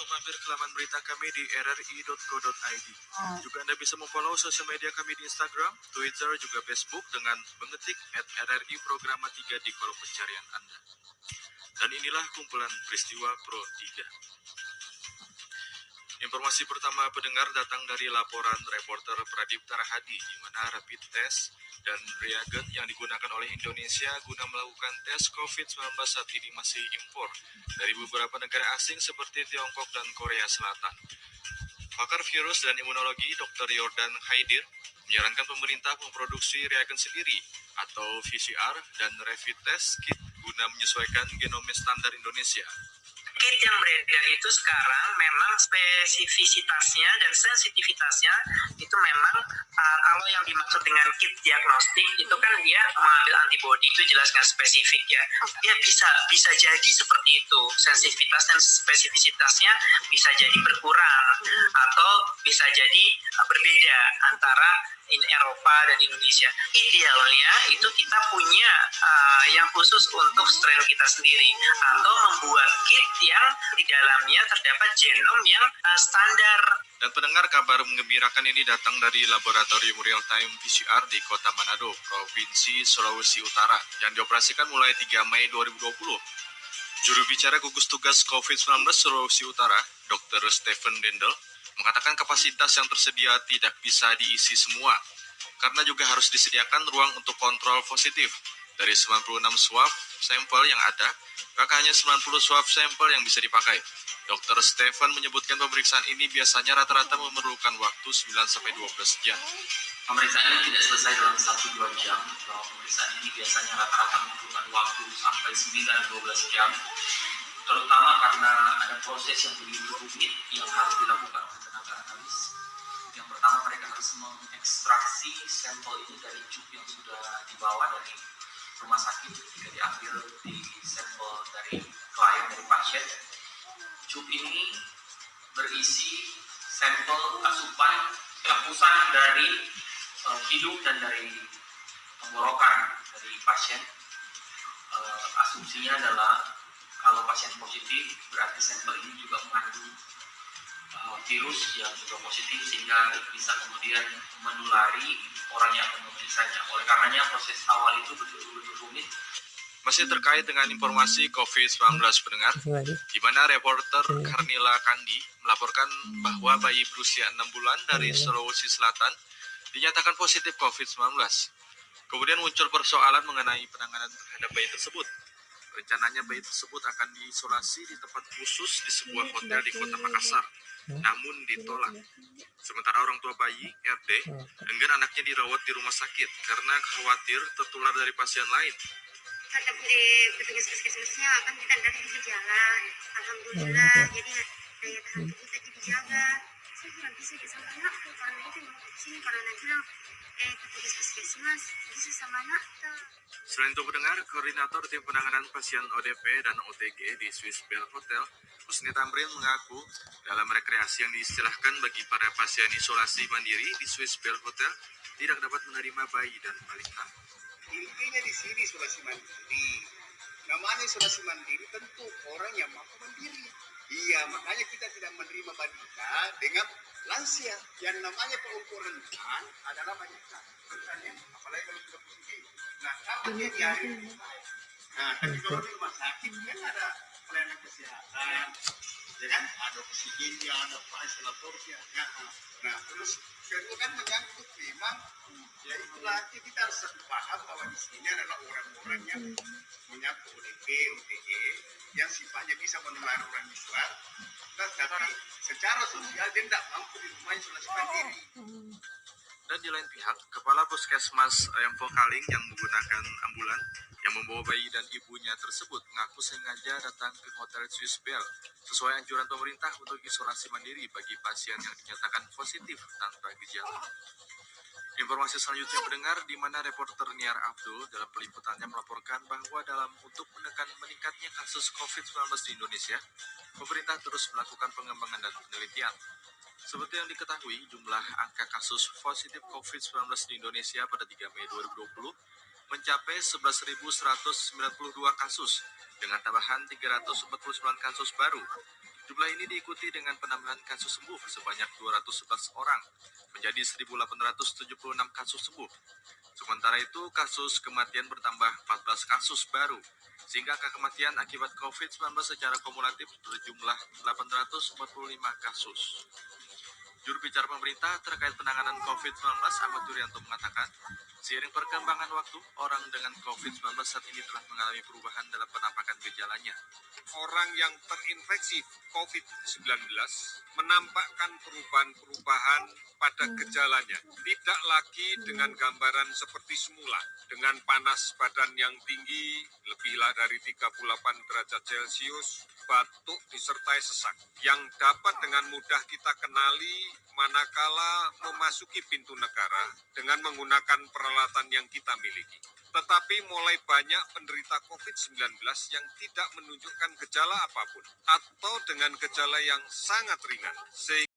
untuk mampir ke laman berita kami di rri.co.id. Juga Anda bisa memfollow sosial media kami di Instagram, Twitter, juga Facebook dengan mengetik @RRI Programa 3 di kolom pencarian Anda. Dan inilah kumpulan peristiwa Pro 3. Informasi pertama pendengar datang dari laporan reporter Pradipta Rahadi, di mana rapid test dan reagen yang digunakan oleh Indonesia guna melakukan tes COVID-19 saat ini masih impor dari beberapa negara asing seperti Tiongkok dan Korea Selatan. Pakar virus dan imunologi Dr. Yordan Haidir menyarankan pemerintah memproduksi reagen sendiri atau VCR dan rapid test kit guna menyesuaikan genom standar Indonesia. Kit yang beredar itu sekarang memang spesifisitasnya dan sensitivitasnya itu memang kalau yang dimaksud dengan kit diagnostik itu kan dia mengambil antibodi, itu jelas nggak spesifik ya. Dia bisa jadi seperti itu, sensitivitas dan spesifisitasnya bisa jadi berkurang atau bisa jadi berbeda antara Eropa dan Indonesia. Idealnya itu kita punya yang khusus untuk strain kita sendiri atau membuat kit yang di dalamnya terdapat genom yang standar. Dan pendengar, kabar menggembirakan ini datang dari Laboratorium Real Time PCR di Kota Manado, Provinsi Sulawesi Utara, yang dioperasikan mulai 3 Mei 2020. Juru bicara gugus tugas COVID-19 Sulawesi Utara, Dr. Stephen Dendel, mengatakan kapasitas yang tersedia tidak bisa diisi semua, karena juga harus disediakan ruang untuk kontrol positif. Dari 96 swab sampel yang ada, maka hanya 90 swab sampel yang bisa dipakai. Dr. Stephen menyebutkan pemeriksaan ini biasanya rata-rata memerlukan waktu 9-12 jam. Pemeriksaan ini tidak selesai dalam 1-2 jam. Pemeriksaan ini biasanya rata-rata membutuhkan waktu sampai 9-12 jam. Terutama karena ada proses yang begitu rumit yang harus dilakukan oleh tenaga analis. Yang pertama, mereka harus mengekstraksi sampel ini dari cup yang sudah dibawa dari rumah sakit jika diambil di sampel dari klien, dari pasien. Cup ini berisi sampel asupan lapisan dari hidung dan dari tenggorokan dari pasien. Asumsinya adalah kalau pasien positif berarti sampel ini juga mengandung virus yang juga positif sehingga bisa kemudian menulari orang yang memeriksanya. Oleh karenanya proses awal itu betul-betul rumit. Masih terkait dengan informasi COVID-19 pendengar, di mana reporter Karnila Kandi melaporkan bahwa bayi berusia 6 bulan dari Sulawesi Selatan dinyatakan positif COVID-19. Kemudian muncul persoalan mengenai penanganan terhadap bayi tersebut. Rencananya bayi tersebut akan diisolasi di tempat khusus di sebuah hotel di Kota Makassar, namun ditolak. Sementara orang tua bayi, RD, enggan anaknya dirawat di rumah sakit karena khawatir tertular dari pasien lain. Kata petugas puskesmasnya kan kita dari gejala, alhamdulillah, jadi daya tahan tubuh tadi dijaga. Saya nggak bisa sama anakku karena itu mau kesini karena nanti bilang petugas puskesmas bisa sama anak. Selain itu pendengar, koordinator tim penanganan pasien ODP dan OTG di Swiss Bell Hotel, Husni Tamrin, mengaku dalam rekreasi yang diistilahkan bagi para pasien isolasi mandiri di Swiss Bell Hotel tidak dapat menerima bayi dan balita. Intinya di sini isolasi mandiri. Namanya isolasi mandiri tentu orang yang mampu mandiri. Iya, makanya kita tidak menerima balita dengan lansia. Yang namanya kelompok rentan adalah balita. Rentannya, apalagi kalau sudah positif. Nah, kalau dia diari, tapi kalau di rumah sakit kan ada pelayanan kesehatan, ya kan? Ada oksigennya, ada ventilatornya. Nah, terus kedua kan menyangkut memang, ya itulah kita harus paham bahwa di sini adalah orang-orang yang menyangkut ODP, OTG, yang sifatnya bisa menular orang di luar, tapi secara sosial dia tidak mampu di rumah isolasi mandiri. Dan di lain pihak, Kepala Puskesmas Vokaling yang menggunakan ambulan yang membawa bayi dan ibunya tersebut mengaku sengaja datang ke Hotel Swiss Bell sesuai anjuran pemerintah untuk isolasi mandiri bagi pasien yang dinyatakan positif tanpa gejala. Informasi selanjutnya mendengar di mana reporter Niar Abdul dalam peliputannya melaporkan bahwa dalam untuk menekan meningkatnya kasus COVID-19 di Indonesia, pemerintah terus melakukan pengembangan dan penelitian. Seperti yang diketahui, jumlah angka kasus positif COVID-19 di Indonesia pada 3 Mei 2020 mencapai 11.192 kasus dengan tambahan 349 kasus baru. Jumlah ini diikuti dengan penambahan kasus sembuh sebanyak 211 orang, menjadi 1.876 kasus sembuh. Sementara itu, kasus kematian bertambah 14 kasus baru, sehingga angka kematian akibat COVID-19 secara kumulatif berjumlah 845 kasus. Juru bicara pemerintah terkait penanganan COVID-19, Ahmad Yuryanto mengatakan, seiring perkembangan waktu, orang dengan COVID-19 saat ini telah mengalami perubahan dalam penampakan gejalanya. Orang yang terinfeksi COVID-19 menampakkan perubahan-perubahan pada gejalanya. Tidak lagi dengan gambaran seperti semula, dengan panas badan yang tinggi, lebihlah dari 38 derajat Celcius, batuk disertai sesak, yang dapat dengan mudah kita kenali manakala memasuki pintu negara dengan menggunakan peralatan yang kita miliki. Tetapi mulai banyak penderita COVID-19 yang tidak menunjukkan gejala apapun atau dengan gejala yang sangat ringan, sehingga